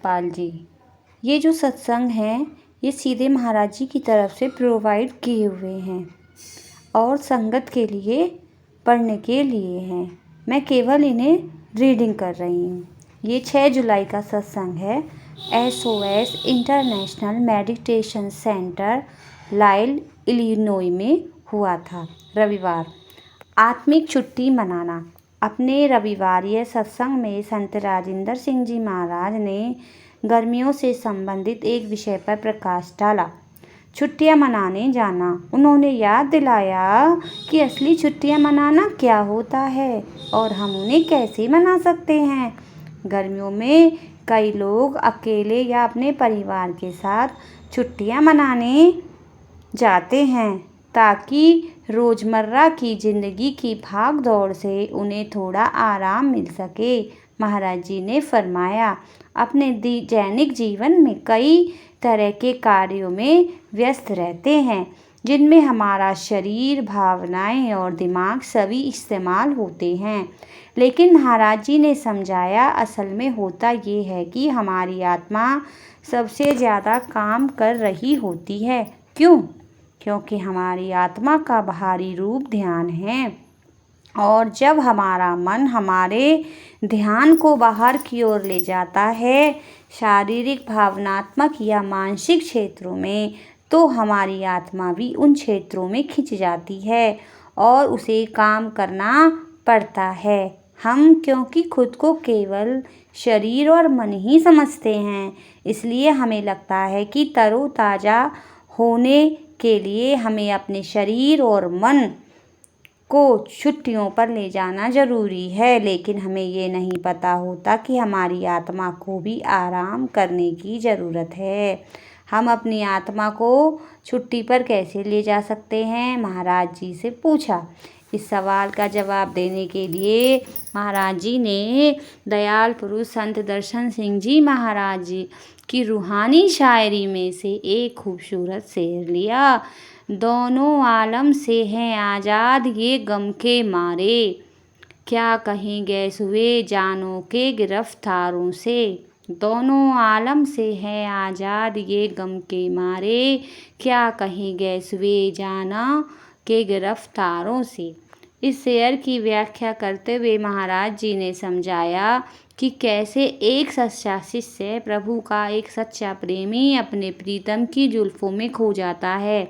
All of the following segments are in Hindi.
सतपाल जी, ये जो सत्संग हैं ये सीधे महाराज जी की तरफ से प्रोवाइड किए हुए हैं और संगत के लिए पढ़ने के लिए हैं। मैं केवल इन्हें रीडिंग कर रही हूँ। ये 6 जुलाई का सत्संग है। SOS इंटरनेशनल मेडिटेशन सेंटर लाइल इलिनोई में हुआ था। रविवार, आत्मिक छुट्टी मनाना। अपने रविवारीय सत्संग में संत राजिंदर सिंह जी महाराज ने गर्मियों से संबंधित एक विषय पर प्रकाश डाला, छुट्टियां मनाने जाना। उन्होंने याद दिलाया कि असली छुट्टियां मनाना क्या होता है और हम उन्हें कैसे मना सकते हैं। गर्मियों में कई लोग अकेले या अपने परिवार के साथ छुट्टियां मनाने जाते हैं ताकि रोज़मर्रा की ज़िंदगी की भाग दौड़ से उन्हें थोड़ा आराम मिल सके। महाराज जी ने फरमाया, अपने दैनिक जीवन में कई तरह के कार्यों में व्यस्त रहते हैं जिनमें हमारा शरीर, भावनाएं और दिमाग सभी इस्तेमाल होते हैं। लेकिन महाराज जी ने समझाया, असल में होता ये है कि हमारी आत्मा सबसे ज़्यादा काम कर रही होती है। क्यों? क्योंकि हमारी आत्मा का बाहरी रूप ध्यान है और जब हमारा मन हमारे ध्यान को बाहर की ओर ले जाता है, शारीरिक, भावनात्मक या मानसिक क्षेत्रों में, तो हमारी आत्मा भी उन क्षेत्रों में खिंच जाती है और उसे काम करना पड़ता है। हम क्योंकि खुद को केवल शरीर और मन ही समझते हैं, इसलिए हमें लगता है कि तरोताज़ा होने के लिए हमें अपने शरीर और मन को छुट्टियों पर ले जाना ज़रूरी है। लेकिन हमें ये नहीं पता होता कि हमारी आत्मा को भी आराम करने की ज़रूरत है। हम अपनी आत्मा को छुट्टी पर कैसे ले जा सकते हैं? महाराज जी से पूछा। इस सवाल का जवाब देने के लिए महाराज जी ने दयाल पुरुष संत दर्शन सिंह जी महाराज जी की रूहानी शायरी में से एक खूबसूरत शेर लिया। दोनों आलम से हैं आज़ाद ये गम के मारे, क्या कहें गैस हुए जानों के गिरफ्तारों से। दोनों आलम से हैं आज़ाद ये गम के मारे, क्या कहें गैस हुए जाना के गिरफ्तारों से। इस शेर की व्याख्या करते हुए महाराज जी ने समझाया कि कैसे एक सच्चा शिष्य प्रभु का एक सच्चा प्रेमी अपने प्रीतम की जुल्फों में खो जाता है।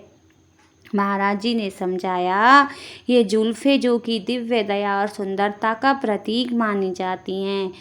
महाराज जी ने समझाया, ये जुल्फ़ें जो कि दिव्य दया और सुंदरता का प्रतीक मानी जाती हैं,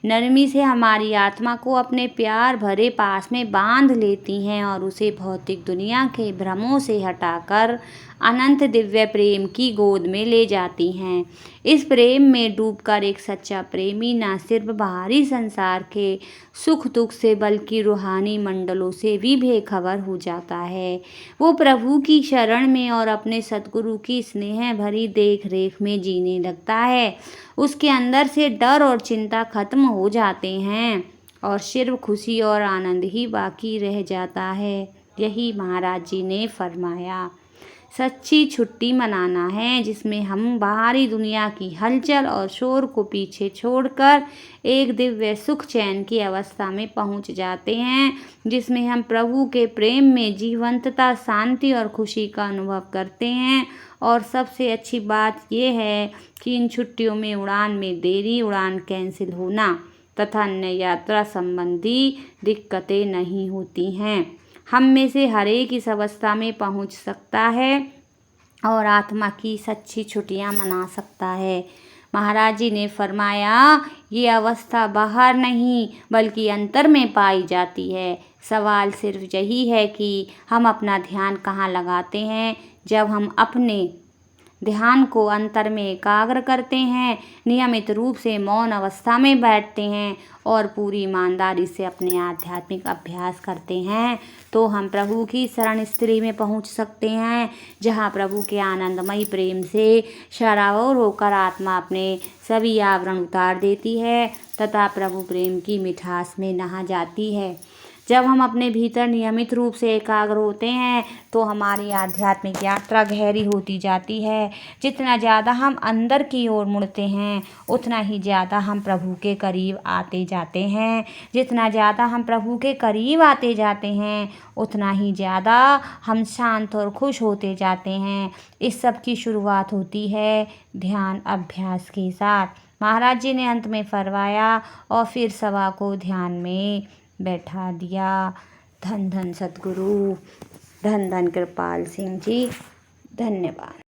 नरमी से हमारी आत्मा को अपने प्यार भरे पास में बांध लेती हैं और उसे भौतिक दुनिया के भ्रमों से हटाकर अनंत दिव्य प्रेम की गोद में ले जाती हैं। इस प्रेम में डूबकर एक सच्चा प्रेमी न सिर्फ बाहरी संसार के सुख दुख से बल्कि रूहानी मंडलों से भी बेखबर हो जाता है। वो प्रभु की शरण में और अपने सतगुरु की स्नेह भरी देख रेख में जीने लगता है। उसके अंदर से डर और चिंता खत्म हो जाते हैं और सिर्फ खुशी और आनंद ही बाकी रह जाता है। यही महाराज जी ने फरमाया, सच्ची छुट्टी मनाना है जिसमें हम बाहरी दुनिया की हलचल और शोर को पीछे छोड़कर एक दिव्य सुख चैन की अवस्था में पहुंच जाते हैं, जिसमें हम प्रभु के प्रेम में जीवंतता, शांति और खुशी का अनुभव करते हैं। और सबसे अच्छी बात यह है कि इन छुट्टियों में उड़ान में देरी, उड़ान कैंसिल होना तथा अन्य यात्रा संबंधी दिक्कतें नहीं होती हैं। हम में से हर एक इस अवस्था में पहुंच सकता है और आत्मा की सच्ची छुट्टियां मना सकता है। महाराज जी ने फरमाया, ये अवस्था बाहर नहीं बल्कि अंतर में पाई जाती है। सवाल सिर्फ यही है कि हम अपना ध्यान कहाँ लगाते हैं। जब हम अपने ध्यान को अंतर में एकाग्र करते हैं, नियमित रूप से मौन अवस्था में बैठते हैं और पूरी ईमानदारी से अपने आध्यात्मिक अभ्यास करते हैं, तो हम प्रभु की शरण स्थली में पहुंच सकते हैं, जहां प्रभु के आनंदमयी प्रेम से शराबोर होकर आत्मा अपने सभी आवरण उतार देती है तथा प्रभु प्रेम की मिठास में नहा जाती है। जब हम अपने भीतर नियमित रूप से एकाग्र होते हैं तो हमारी आध्यात्मिक यात्रा गहरी होती जाती है। जितना ज़्यादा हम अंदर की ओर मुड़ते हैं उतना ही ज़्यादा हम प्रभु के करीब आते जाते हैं। जितना ज़्यादा हम प्रभु के करीब आते जाते हैं उतना ही ज़्यादा हम शांत और खुश होते जाते हैं। इस सब की शुरुआत होती है ध्यान अभ्यास के साथ। महाराज जी ने अंत में फरमाया और फिर सभा को ध्यान में बैठा दिया। धन धन सतगुरु, धन धन कृपाल सिंह जी, धन्यवाद।